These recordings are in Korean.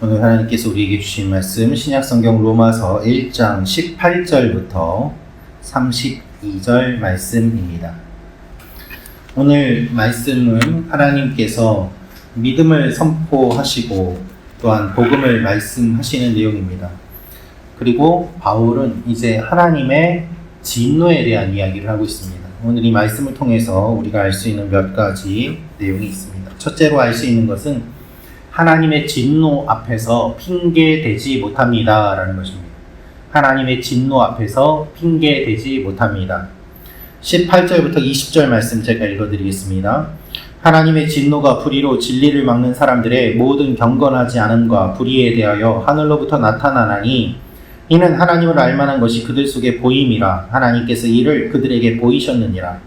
오늘 하나님께서 우리에게 주신 말씀 신약성경 로마서 1장 18절부터 32절 말씀입니다. 오늘 말씀은 하나님께서 믿음을 선포하시고 또한 복음을 말씀하시는 내용입니다. 그리고 바울은 이제 하나님의 진노에 대한 이야기를 하고 있습니다. 오늘 이 말씀을 통해서 우리가 알 수 있는 몇 가지 내용이 있습니다. 첫째로 알 수 있는 것은 하나님의 진노 앞에서 핑계대지 못합니다 라는 것입니다. 하나님의 진노 앞에서 핑계대지 못합니다. 18절부터 20절 말씀 제가 읽어드리겠습니다. 하나님의 진노가 불의로 진리를 막는 사람들의 모든 경건하지 않음과 불의에 대하여 하늘로부터 나타나나니 이는 하나님을 알만한 것이 그들 속에 보임이라. 하나님께서 이를 그들에게 보이셨느니라.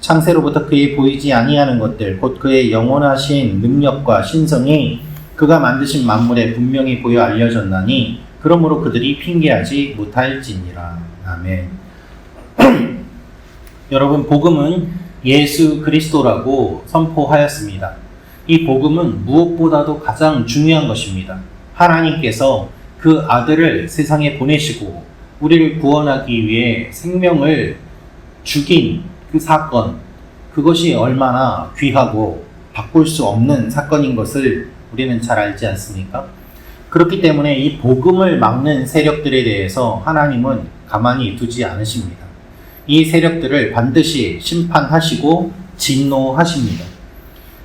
창세로부터 그의 보이지 아니하는 것들 곧 그의 영원하신 능력과 신성이 그가 만드신 만물에 분명히 보여 알려졌나니 그러므로 그들이 핑계하지 못할지니라. 아멘. 여러분, 복음은 예수 그리스도라고 선포하였습니다. 이 복음은 무엇보다도 가장 중요한 것입니다. 하나님께서 그 아들을 세상에 보내시고 우리를 구원하기 위해 생명을 죽인 그 사건, 그것이 얼마나 귀하고 바꿀 수 없는 사건인 것을 우리는 잘 알지 않습니까? 그렇기 때문에 이 복음을 막는 세력들에 대해서 하나님은 가만히 두지 않으십니다. 이 세력들을 반드시 심판하시고 진노하십니다.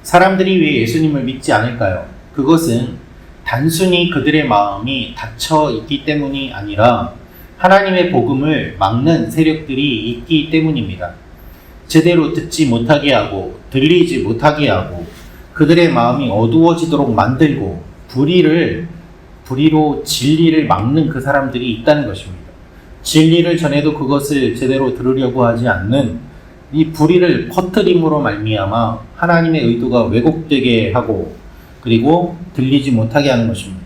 사람들이 왜 예수님을 믿지 않을까요? 그것은 단순히 그들의 마음이 닫혀 있기 때문이 아니라 하나님의 복음을 막는 세력들이 있기 때문입니다. 제대로 듣지 못하게 하고 들리지 못하게 하고 그들의 마음이 어두워지도록 만들고 불의로 진리를 막는 그 사람들이 있다는 것입니다. 진리를 전해도 그것을 제대로 들으려고 하지 않는 이 불의를 퍼뜨림으로 말미암아 하나님의 의도가 왜곡되게 하고 그리고 들리지 못하게 하는 것입니다.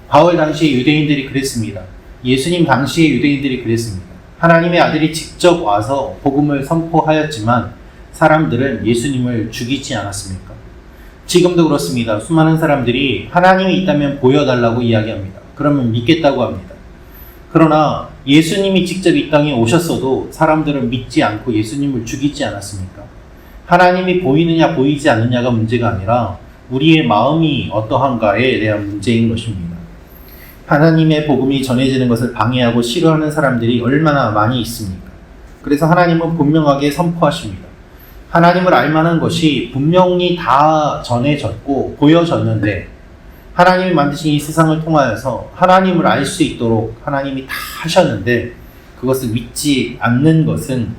바울 당시의 유대인들이 그랬습니다. 예수님 당시의 유대인들이 그랬습니다. 하나님의 아들이 직접 와서 복음을 선포하였지만 사람들은 예수님을 죽이지 않았습니까? 지금도 그렇습니다. 수많은 사람들이 하나님이 있다면 보여달라고 이야기합니다. 그러면 믿겠다고 합니다. 그러나 예수님이 직접 이 땅에 오셨어도 사람들은 믿지 않고 예수님을 죽이지 않았습니까? 하나님이 보이느냐 보이지 않느냐가 문제가 아니라 우리의 마음이 어떠한가에 대한 문제인 것입니다. 하나님의 복음이 전해지는 것을 방해하고 싫어하는 사람들이 얼마나 많이 있습니까? 그래서 하나님은 분명하게 선포하십니다. 하나님을 알만한 것이 분명히 다 전해졌고 보여졌는데 하나님이 만드신 이 세상을 통하여서 하나님을 알 수 있도록 하나님이 다 하셨는데 그것을 믿지 않는 것은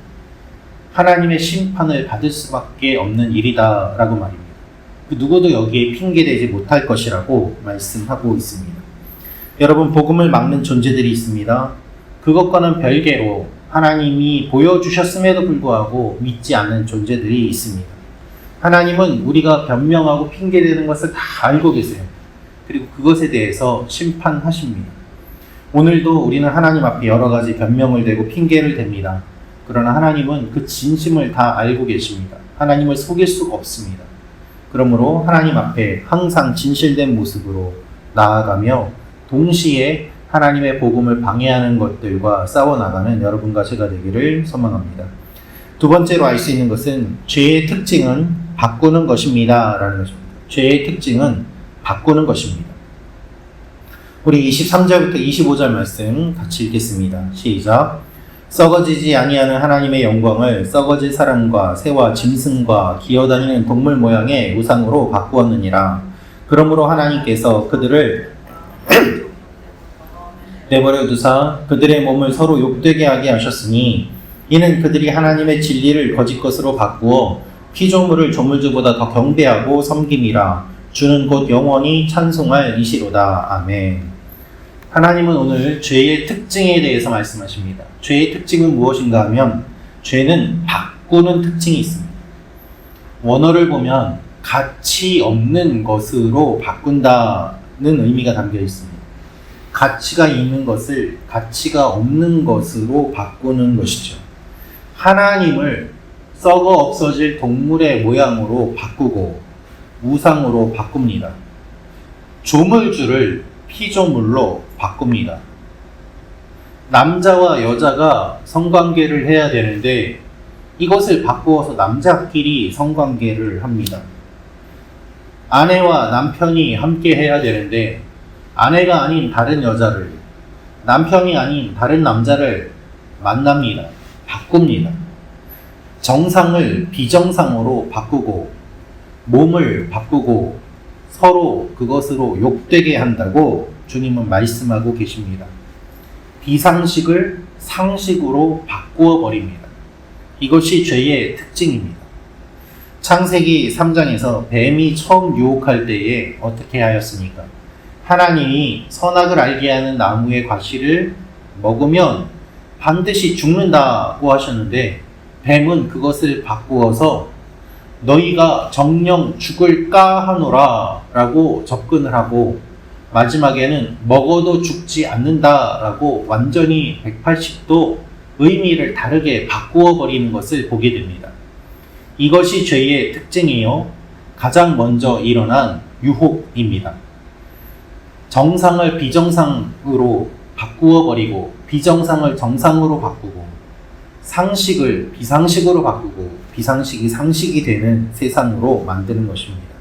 하나님의 심판을 받을 수밖에 없는 일이다라고 말입니다. 그 누구도 여기에 핑계대지 못할 것이라고 말씀하고 있습니다. 여러분, 복음을 막는 존재들이 있습니다. 그것과는 별개로 하나님이 보여주셨음에도 불구하고 믿지 않는 존재들이 있습니다. 하나님은 우리가 변명하고 핑계대는 것을 다 알고 계세요. 그리고 그것에 대해서 심판하십니다. 오늘도 우리는 하나님 앞에 여러 가지 변명을 대고 핑계를 댑니다. 그러나 하나님은 그 진심을 다 알고 계십니다. 하나님을 속일 수가 없습니다. 그러므로 하나님 앞에 항상 진실된 모습으로 나아가며 동시에 하나님의 복음을 방해하는 것들과 싸워나가는 여러분과 제가 되기를 소망합니다. 두 번째로 알 수 있는 것은 죄의 특징은 바꾸는 것입니다 라는 것입니다. 죄의 특징은 바꾸는 것입니다. 우리 23절부터 25절 말씀 같이 읽겠습니다. 시작. 썩어지지 아니하는 하나님의 영광을 썩어질 사람과 새와 짐승과 기어다니는 동물 모양의 우상으로 바꾸었느니라. 그러므로 하나님께서 그들을 내버려 두사 그들의 몸을 서로 욕되게 하게 하셨으니 이는 그들이 하나님의 진리를 거짓 것으로 바꾸어 피조물을 조물주보다 더 경배하고 섬김이라. 주는 곧 영원히 찬송할 이시로다. 아멘. 하나님은 오늘 죄의 특징에 대해서 말씀하십니다. 죄의 특징은 무엇인가 하면 죄는 바꾸는 특징이 있습니다. 원어를 보면 가치 없는 것으로 바꾼다는 의미가 담겨 있습니다. 가치가 있는 것을 가치가 없는 것으로 바꾸는 것이죠. 하나님을 썩어 없어질 동물의 모양으로 바꾸고 우상으로 바꿉니다. 조물주를 피조물로 바꿉니다. 남자와 여자가 성관계를 해야 되는데 이것을 바꾸어서 남자끼리 성관계를 합니다. 아내와 남편이 함께 해야 되는데 아내가 아닌 다른 여자를, 남편이 아닌 다른 남자를 만납니다. 바꿉니다. 정상을 비정상으로 바꾸고 몸을 바꾸고 서로 그것으로 욕되게 한다고 주님은 말씀하고 계십니다. 비상식을 상식으로 바꾸어 버립니다. 이것이 죄의 특징입니다. 창세기 3장에서 뱀이 처음 유혹할 때에 어떻게 하였습니까? 하나님이 선악을 알게 하는 나무의 과실을 먹으면 반드시 죽는다고 하셨는데 뱀은 그것을 바꾸어서 너희가 정녕 죽을까 하노라 라고 접근을 하고 마지막에는 먹어도 죽지 않는다 라고 완전히 180도 의미를 다르게 바꾸어 버리는 것을 보게 됩니다. 이것이 죄의 특징이요. 가장 먼저 일어난 유혹입니다. 정상을 비정상으로 바꾸어 버리고 비정상을 정상으로 바꾸고 상식을 비상식으로 바꾸고 비상식이 상식이 되는 세상으로 만드는 것입니다.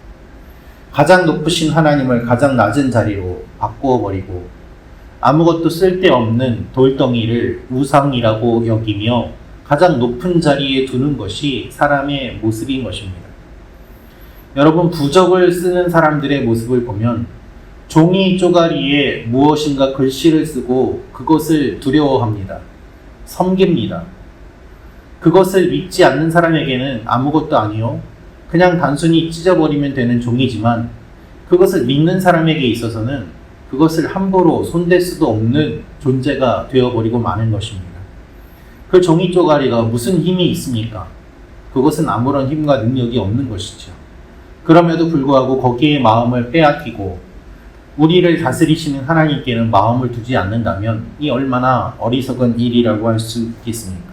가장 높으신 하나님을 가장 낮은 자리로 바꾸어 버리고 아무것도 쓸데없는 돌덩이를 우상이라고 여기며 가장 높은 자리에 두는 것이 사람의 모습인 것입니다. 여러분, 부적을 쓰는 사람들의 모습을 보면 종이 쪼가리에 무엇인가 글씨를 쓰고 그것을 두려워합니다. 섬깁니다. 그것을 믿지 않는 사람에게는 아무것도 아니요. 그냥 단순히 찢어버리면 되는 종이지만 그것을 믿는 사람에게 있어서는 그것을 함부로 손댈 수도 없는 존재가 되어버리고 마는 것입니다. 그 종이 쪼가리가 무슨 힘이 있습니까? 그것은 아무런 힘과 능력이 없는 것이죠. 그럼에도 불구하고 거기에 마음을 빼앗기고 우리를 다스리시는 하나님께는 마음을 두지 않는다면 이 얼마나 어리석은 일이라고 할 수 있겠습니까?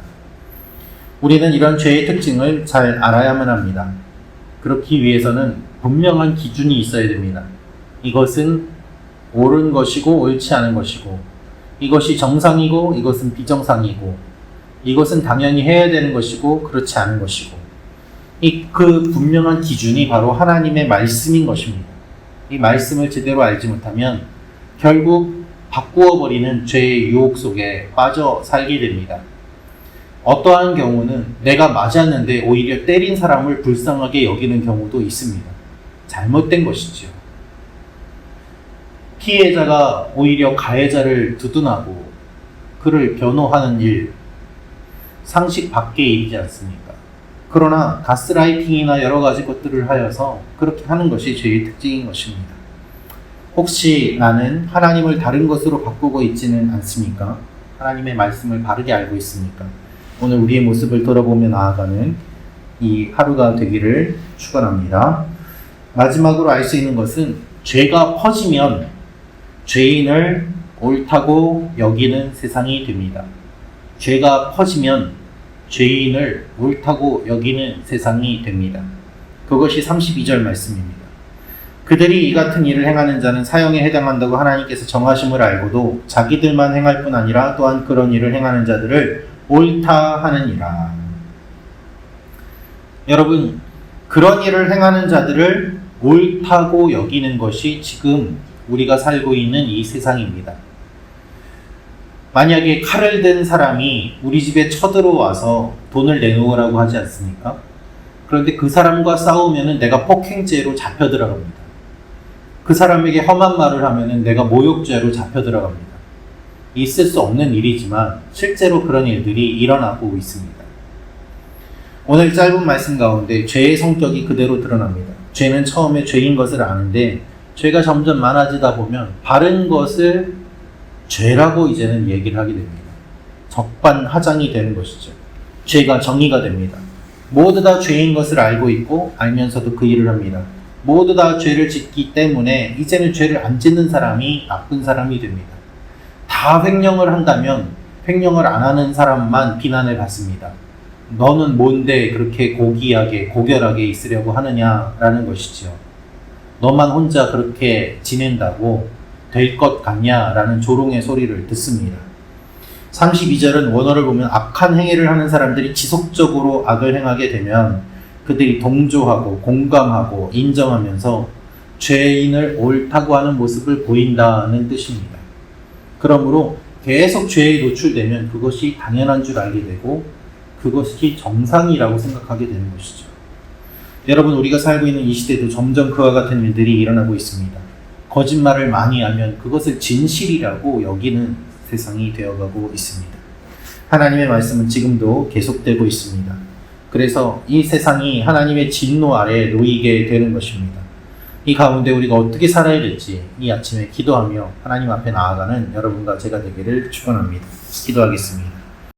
우리는 이런 죄의 특징을 잘 알아야만 합니다. 그렇기 위해서는 분명한 기준이 있어야 됩니다. 이것은 옳은 것이고 옳지 않은 것이고 이것이 정상이고 이것은 비정상이고 이것은 당연히 해야 되는 것이고 그렇지 않은 것이고 그 분명한 기준이 바로 하나님의 말씀인 것입니다. 이 말씀을 제대로 알지 못하면 결국 바꾸어 버리는 죄의 유혹 속에 빠져 살게 됩니다. 어떠한 경우는 내가 맞았는데 오히려 때린 사람을 불쌍하게 여기는 경우도 있습니다. 잘못된 것이죠. 피해자가 오히려 가해자를 두둔하고 그를 변호하는 일, 상식 밖의 일이지 않습니까? 그러나 가스라이팅이나 여러 가지 것들을 하여서 그렇게 하는 것이 죄의 특징인 것입니다. 혹시 나는 하나님을 다른 것으로 바꾸고 있지는 않습니까? 하나님의 말씀을 바르게 알고 있습니까? 오늘 우리의 모습을 돌아보며 나아가는 이 하루가 되기를 축원합니다. 마지막으로 알 수 있는 것은 죄가 퍼지면 죄인을 옳다고 여기는 세상이 됩니다. 죄가 퍼지면 죄인을 옳다고 여기는 세상이 됩니다. 그것이 32절 말씀입니다. 그들이 이 같은 일을 행하는 자는 사형에 해당한다고 하나님께서 정하심을 알고도 자기들만 행할 뿐 아니라 또한 그런 일을 행하는 자들을 옳다 하느니라. 여러분, 그런 일을 행하는 자들을 옳다고 여기는 것이 지금 우리가 살고 있는 이 세상입니다. 만약에 칼을 든 사람이 우리 집에 쳐들어와서 돈을 내놓으라고 하지 않습니까? 그런데 그 사람과 싸우면은 내가 폭행죄로 잡혀 들어갑니다. 그 사람에게 험한 말을 하면은 내가 모욕죄로 잡혀 들어갑니다. 있을 수 없는 일이지만 실제로 그런 일들이 일어나고 있습니다. 오늘 짧은 말씀 가운데 죄의 성격이 그대로 드러납니다. 죄는 처음에 죄인 것을 아는데 죄가 점점 많아지다 보면 바른 것을 죄라고 이제는 얘기를 하게 됩니다. 적반하장이 되는 것이죠. 죄가 정의가 됩니다. 모두 다 죄인 것을 알고 있고 알면서도 그 일을 합니다. 모두 다 죄를 짓기 때문에 이제는 죄를 안 짓는 사람이 나쁜 사람이 됩니다. 다 횡령을 한다면 횡령을 안 하는 사람만 비난을 받습니다. 너는 뭔데 그렇게 고귀하게 고결하게 있으려고 하느냐라는 것이죠. 너만 혼자 그렇게 지낸다고 될 것 같냐라는 조롱의 소리를 듣습니다. 32절은 원어를 보면 악한 행위를 하는 사람들이 지속적으로 악을 행하게 되면 그들이 동조하고 공감하고 인정하면서 죄인을 옳다고 하는 모습을 보인다는 뜻입니다. 그러므로 계속 죄에 노출되면 그것이 당연한 줄 알게 되고 그것이 정상이라고 생각하게 되는 것이죠. 여러분, 우리가 살고 있는 이 시대도 점점 그와 같은 일들이 일어나고 있습니다. 거짓말을 많이 하면 그것을 진실이라고 여기는 세상이 되어가고 있습니다. 하나님의 말씀은 지금도 계속되고 있습니다. 그래서 이 세상이 하나님의 진노 아래에 놓이게 되는 것입니다. 이 가운데 우리가 어떻게 살아야 될지 이 아침에 기도하며 하나님 앞에 나아가는 여러분과 제가 되기를 축원합니다. 기도하겠습니다.